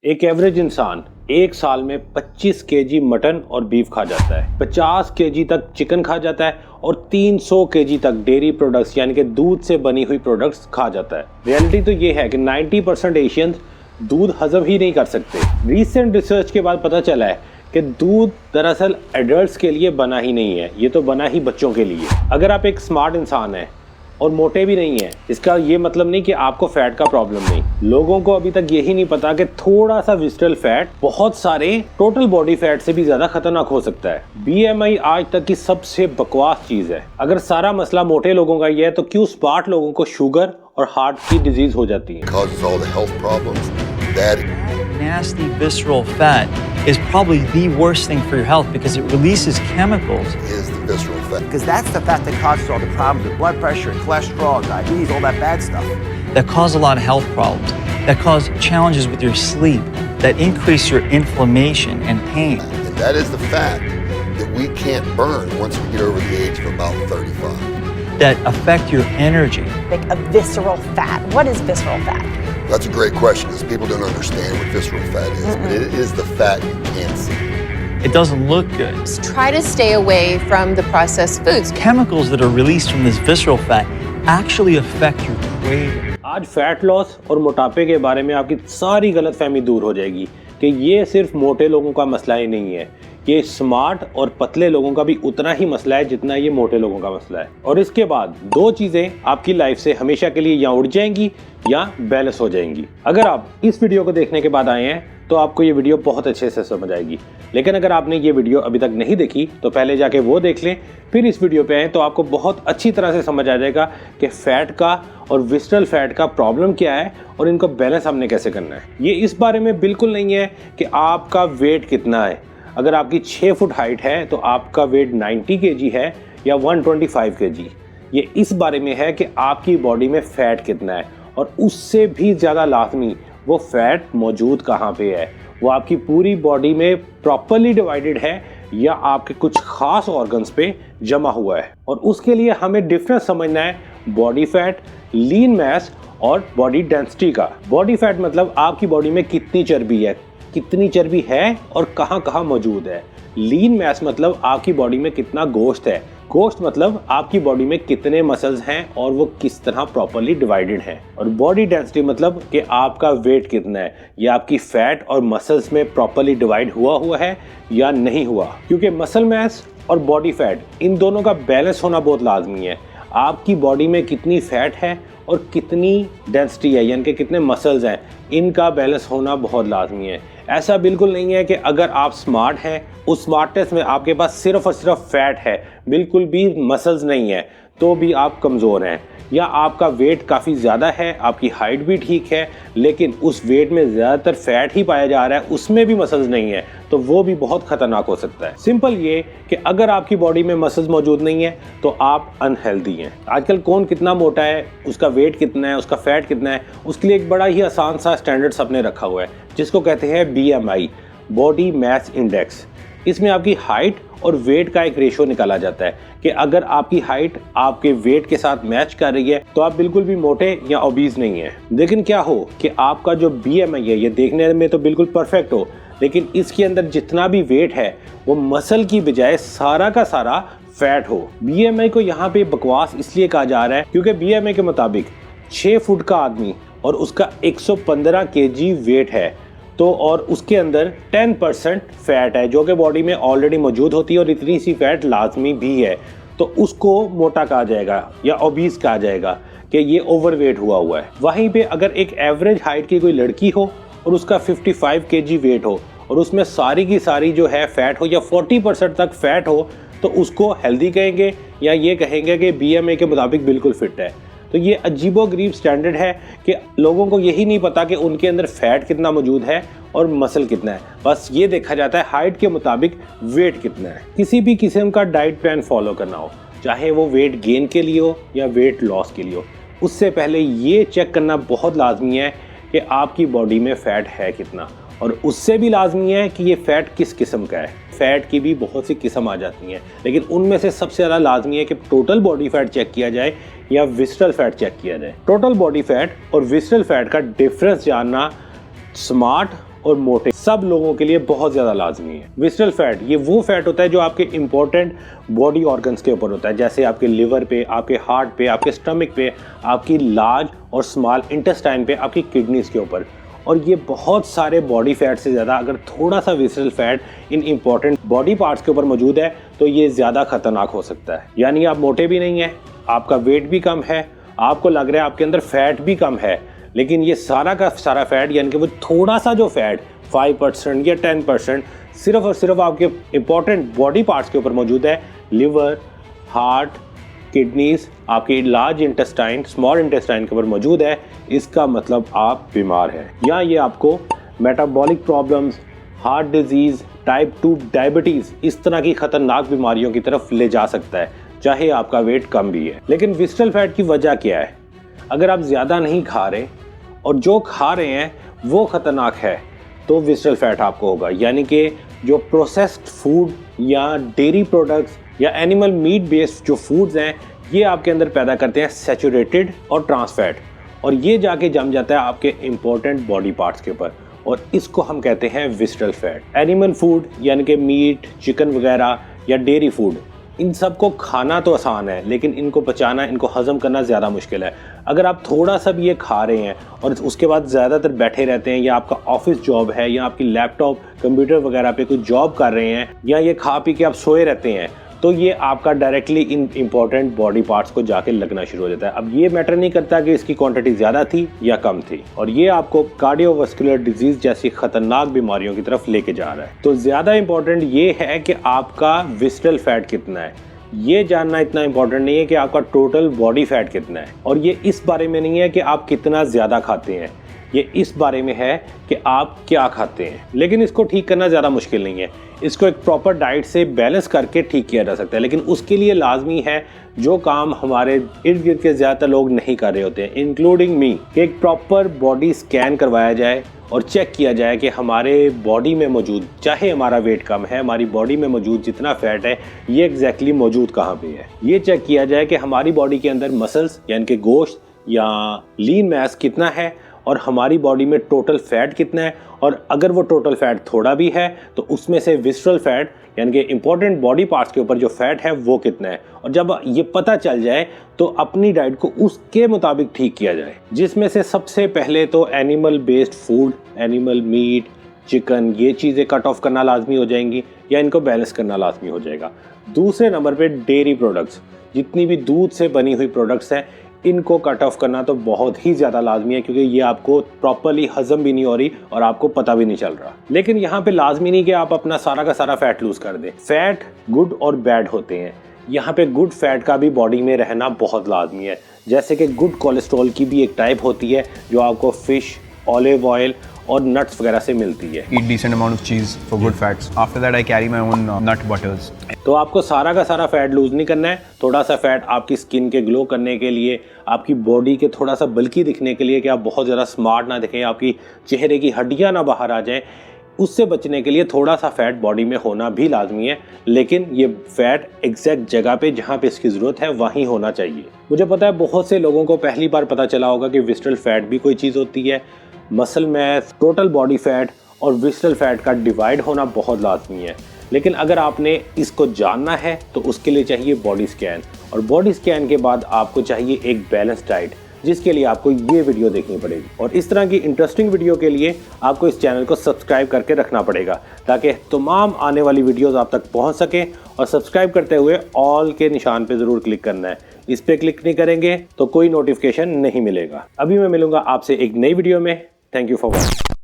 एक एवरेज इंसान एक साल में 25 केजी मटन और बीफ खा जाता है, 50 केजी तक चिकन खा जाता है और 300 केजी तक डेयरी प्रोडक्ट्स यानी कि दूध से बनी हुई प्रोडक्ट्स खा जाता है। रियलिटी तो ये है कि 90% एशियंस दूध हजम ही नहीं कर सकते। रीसेंट रिसर्च के बाद पता चला है कि दूध दरअसल एडल्ट्स के लिए बना ही नहीं है, ये तो बना ही बच्चों के लिए। अगर आप एक स्मार्ट इंसान हैं और मोटे भी नहीं है, इसका ये मतलब नहीं कि आपको फैट का प्रॉब्लम नहीं। लोगों को अभी तक यही नहीं पता कि थोड़ा सा विस्टरल फैट बहुत सारे टोटल बॉडी फैट से भी ज्यादा खतरनाक हो सकता है। BMI आज तक की सबसे बकवास चीज है। अगर सारा मसला मोटे लोगों का ये है तो क्यों स्मार्ट लोगों को शुगर और हार्ट की डिजीज हो जाती है। Nasty visceral fat is probably the worst thing for your health because it releases chemicals. Is the visceral fat. Because that's the fat that causes all the problems with blood pressure and cholesterol, diabetes, all that bad stuff. That cause a lot of health problems, that cause challenges with your sleep, that increase your inflammation and pain. And that is the fat that we can't burn once we get over the age of about 35. That affect your energy. Like a visceral fat. What is visceral fat? That's a great question because people don't understand what visceral fat is, but it is the fat you can't see. It doesn't look good. Just try to stay away from the processed foods. Chemicals that are released from this visceral fat actually affect your craving. आज fat loss और मोटापे के बारे में आपकी सारी गलतफहमी दूर हो जाएगी कि ये सिर्फ मोटे लोगों का मसला ही नहीं है, ये स्मार्ट और पतले लोगों का भी उतना ही मसला है जितना ये मोटे लोगों का मसला है। और इसके बाद दो चीजें आपकी लाइफ से हमेशा के लिए या उड़ जाएंगी या बैलेंस हो जाएंगी। अगर आप इस वीडियो को देखने के बाद आए हैं तो आपको ये वीडियो बहुत अच्छे से समझ आएगी, लेकिन अगर आपने ये वीडियो अभी तक नहीं देखी तो पहले जाके वो देख लें, फिर इस वीडियो पे आए तो आपको बहुत अच्छी तरह से समझ आ जाएगा कि फैट का और विस्टरल फैट का प्रॉब्लम क्या है और इनको बैलेंस हमने कैसे करना है। ये इस बारे में बिल्कुल नहीं है कि आपका वेट कितना है। अगर आपकी 6 फुट हाइट है तो आपका वेट 90 केजी है या 125 केजी। ये इस बारे में है कि आपकी बॉडी में फैट कितना है और उससे भी ज़्यादा लाजमी वो फैट मौजूद कहाँ पे है, वो आपकी पूरी बॉडी में प्रॉपरली डिवाइडेड है या आपके कुछ खास ऑर्गन्स पे जमा हुआ है। और उसके लिए हमें डिफरेंस समझना है बॉडी फैट, लीन मैस और बॉडी डेंसिटी का। बॉडी फैट मतलब आपकी बॉडी में कितनी चर्बी है, कितनी चर्बी है और कहाँ कहाँ मौजूद है। लीन मैस मतलब आपकी बॉडी में कितना गोश्त है, गोश्त मतलब आपकी बॉडी में कितने मसल्स हैं और वो किस तरह प्रॉपरली डिवाइडेड हैं। और बॉडी डेंसिटी मतलब कि आपका वेट कितना है, या आपकी फैट और मसल्स में प्रॉपरली डिवाइड हुआ है या नहीं हुआ। क्योंकि मसल मैस और बॉडी फैट इन दोनों का बैलेंस होना बहुत लाजमी है। आपकी बॉडी में कितनी फैट है और कितनी डेंसिटी है यानी कि कितने मसल्स हैं, इनका बैलेंस होना बहुत लाजमी है। ऐसा बिल्कुल नहीं है कि अगर आप स्मार्ट हैं, उस स्मार्टनेस में आपके पास सिर्फ और सिर्फ फैट है, बिल्कुल भी मसल्स नहीं है, तो भी आप कमज़ोर हैं। या आपका वेट काफ़ी ज़्यादा है, आपकी हाइट भी ठीक है, लेकिन उस वेट में ज़्यादातर फैट ही पाया जा रहा है, उसमें भी मसल्स नहीं है, तो वो भी बहुत ख़तरनाक हो सकता है। सिंपल ये कि अगर आपकी बॉडी में मसल्स मौजूद नहीं है तो आप अनहेल्दी हैं। आजकल कौन कितना मोटा है, उसका वेट कितना है, उसका फैट कितना है, उसके लिए एक बड़ा ही आसान सा स्टैंडर्ड सबने रखा हुआ है जिसको कहते हैं BMI, बॉडी मास इंडेक्स। इसमें आपकी हाइट और वेट का एक रेशो निकाला जाता है कि अगर आपकी हाइट आपके वेट के साथ मैच कर रही है तो आप बिल्कुल भी मोटे या ओबीज नहीं है। लेकिन क्या हो कि आपका जो BMI है ये देखने में तो बिल्कुल परफेक्ट हो, लेकिन इसके अंदर जितना भी वेट है वो मसल की बजाय सारा का सारा फैट हो। BMI को यहाँ पे बकवास इसलिए कहा जा रहा है क्योंकि BMI के मुताबिक 6 फुट का आदमी और उसका 115 केजी वेट है तो और उसके अंदर 10% फैट है जो कि बॉडी में ऑलरेडी मौजूद होती है और इतनी सी फैट लाजमी भी है, तो उसको मोटा कहा जाएगा या ओबीस कहा जाएगा कि ये ओवरवेट हुआ है। वहीं पे अगर एक एवरेज हाइट की कोई लड़की हो और उसका 55 केजी वेट हो और उसमें सारी की सारी जो है फैट हो या 40% तक फैट हो तो उसको हेल्दी कहेंगे या ये कहेंगे कि BMI के मुताबिक बिल्कुल फिट है। तो ये अजीबोगरीब स्टैंडर्ड है कि लोगों को यही नहीं पता कि उनके अंदर फैट कितना मौजूद है और मसल कितना है, बस ये देखा जाता है हाइट के मुताबिक वेट कितना है। किसी भी किस्म का डाइट प्लान फॉलो करना हो, चाहे वो वेट गेन के लिए हो या वेट लॉस के लिए हो, उससे पहले ये चेक करना बहुत लाजमी है कि आपकी बॉडी में फ़ैट है कितना, और उससे भी लाजमी है कि ये फ़ैट किस किस्म का है। फ़ैट की भी बहुत सी किस्म आ जाती हैं, लेकिन उनमें से सबसे ज़्यादा लाजमी है कि टोटल बॉडी फैट चेक किया जाए या विस्टरल फैट चेक किया जाए। टोटल बॉडी फैट और विस्टरल फैट का डिफरेंस जानना स्मार्ट और मोटे सब लोगों के लिए बहुत ज़्यादा लाजमी है। विसरल फैट ये वो फैट होता है जो आपके इंपॉर्टेंट बॉडी ऑर्गन्स के ऊपर होता है, जैसे आपके लिवर पे, आपके हार्ट पे, आपके स्टमक पे, आपकी लार्ज और स्मॉल इंटेस्टाइन पे, आपकी किडनीज के ऊपर। और ये बहुत सारे बॉडी फैट से ज़्यादा अगर थोड़ा सा visceral fat in important body parts के ऊपर मौजूद है तो ये ज़्यादा खतरनाक हो सकता है। यानी आप मोटे भी नहीं हैं, आपका वेट भी कम है, आपको लग रहा है आपके अंदर फैट भी कम है, लेकिन ये सारा का सारा फैट यानी कि वो थोड़ा सा जो फैट 5% या 10% सिर्फ और सिर्फ आपके इंपॉर्टेंट बॉडी पार्ट्स के ऊपर मौजूद है, लिवर, हार्ट, किडनीज, आपकी लार्ज इंटेस्टाइन, स्मॉल इंटेस्टाइन के ऊपर मौजूद है, इसका मतलब आप बीमार हैं या ये आपको metabolic problems, heart disease, type 2 diabetes, इस तरह की खतरनाक बीमारियों की तरफ ले जा सकता है, चाहे आपका वेट कम भी है। लेकिन विसरल फैट की वजह क्या है? अगर आप ज़्यादा नहीं खा रहे और जो खा रहे हैं वो खतरनाक है तो विसरल फैट आपको होगा। यानी कि जो प्रोसेस्ड फूड या डेयरी प्रोडक्ट्स या एनिमल मीट बेस्ड जो फूड्स हैं ये आपके अंदर पैदा करते हैं सैचुरेटेड और ट्रांस फैट, और ये जाके जम जाता है आपके इंपॉर्टेंट बॉडी पार्ट्स के ऊपर, और इसको हम कहते हैं विसरल फैट। एनिमल फूड यानी कि मीट, चिकन वगैरह या डेयरी फूड, इन सब को खाना तो आसान है लेकिन इनको पचाना, इनको हजम करना ज़्यादा मुश्किल है। अगर आप थोड़ा सा भी ये खा रहे हैं और उसके बाद ज़्यादातर बैठे रहते हैं, या आपका ऑफिस जॉब है या आपकी लैपटॉप कंप्यूटर वगैरह पे कोई जॉब कर रहे हैं, या ये खा पी के आप सोए रहते हैं, तो ये आपका directly in important body parts को जाके लगना शुरू हो जाता है। अब ये मैटर नहीं करता कि इसकी क्वांटिटी ज़्यादा थी या कम थी, और ये आपको कार्डियोवास्कुलर डिजीज़ जैसी खतरनाक बीमारियों की तरफ लेके जा रहा है। तो ज़्यादा इंपॉर्टेंट ये है कि आपका विसरल फैट कितना है, ये जानना इतना इंपॉर्टेंट नहीं है कि आपका टोटल बॉडी फैट कितना है, और ये इस बारे में नहीं है कि आप कितना ज़्यादा खाते हैं, ये इस बारे में है कि आप क्या खाते हैं। लेकिन इसको ठीक करना ज़्यादा मुश्किल नहीं है, इसको एक प्रॉपर डाइट से बैलेंस करके ठीक किया जा सकता है। लेकिन उसके लिए लाजमी है जो काम हमारे इर्द गिर्द के ज़्यादातर लोग नहीं कर रहे होते हैं, इंक्लूडिंग मी, कि एक प्रॉपर बॉडी स्कैन करवाया जाए और चेक किया जाए कि हमारे बॉडी में मौजूद, चाहे हमारा वेट कम है, हमारी बॉडी में मौजूद जितना फैट है ये एग्जैक्टली मौजूद कहाँ पे है। ये चेक किया जाए कि हमारी बॉडी के अंदर मसल्स यानी कि गोश्त या लीन मैस कितना है, और हमारी बॉडी में टोटल फैट कितना है, और अगर वो टोटल फैट थोड़ा भी है तो उसमें से विसरल फैट यानी कि इंपॉर्टेंट बॉडी पार्ट्स के ऊपर जो फैट है वो कितना है। और जब ये पता चल जाए तो अपनी डाइट को उसके मुताबिक ठीक किया जाए, जिसमें से सबसे पहले तो animal based food, animal meet, chicken, ये चीज़ें कट ऑफ करना लाजमी हो जाएंगी या इनको बैलेंस करना लाजमी हो जाएगा। दूसरे नंबर पे डेयरी प्रोडक्ट्स, जितनी भी दूध से बनी हुई प्रोडक्ट्स हैं इनको कट ऑफ करना तो बहुत ही ज़्यादा लाजमी है, क्योंकि ये आपको प्रॉपर्ली हजम भी नहीं हो रही और आपको पता भी नहीं चल रहा। लेकिन यहाँ पे लाजमी नहीं कि आप अपना सारा का सारा फैट लूज़ कर दें। फैट गुड और बैड होते हैं, यहाँ पे गुड फैट का भी बॉडी में रहना बहुत लाजमी है। जैसे कि गुड कोलेस्ट्रॉल की भी एक टाइप होती है जो आपको फिश, ऑलिव ऑयल और नट्स वगैरह से मिलती है। Eat decent amount of cheese for good fats. After that I carry my own nut butters. तो आपको सारा का सारा फैट लूज नहीं करना है, थोड़ा सा फैट आपकी स्किन के ग्लो करने के लिए, आपकी बॉडी के थोड़ा सा बल्कि दिखने के लिए, कि आप बहुत ज़्यादा स्मार्ट ना दिखें, आपकी चेहरे की हड्डियाँ ना बाहर आ जाएं, उससे बचने के लिए थोड़ा सा फैट बॉडी में होना भी लाजमी है। लेकिन ये फैट एग्जैक्ट जगह पे जहाँ पे इसकी ज़रूरत है वहीं होना चाहिए। मुझे पता है बहुत से लोगों को पहली बार पता चला होगा कि विसरल फैट भी कोई चीज़ होती है। Muscle mass, total body fat और विसरल फैट का डिवाइड होना बहुत लाजमी है। लेकिन अगर आपने इसको जानना है तो उसके लिए चाहिए बॉडी स्कैन, और बॉडी स्कैन के बाद आपको चाहिए एक बैलेंस डाइट, जिसके लिए आपको ये वीडियो देखनी पड़ेगी। और इस तरह की इंटरेस्टिंग वीडियो के लिए आपको इस चैनल को सब्सक्राइब करके रखना पड़ेगा ताकि तमाम आने वाली वीडियोस आप तक पहुंच सकें। और सब्सक्राइब करते हुए ऑल के निशान पे ज़रूर क्लिक करना है, इस पर क्लिक नहीं करेंगे तो कोई नोटिफिकेशन नहीं मिलेगा। अभी मैं मिलूंगा आपसे एक नई वीडियो में। Thank you for watching.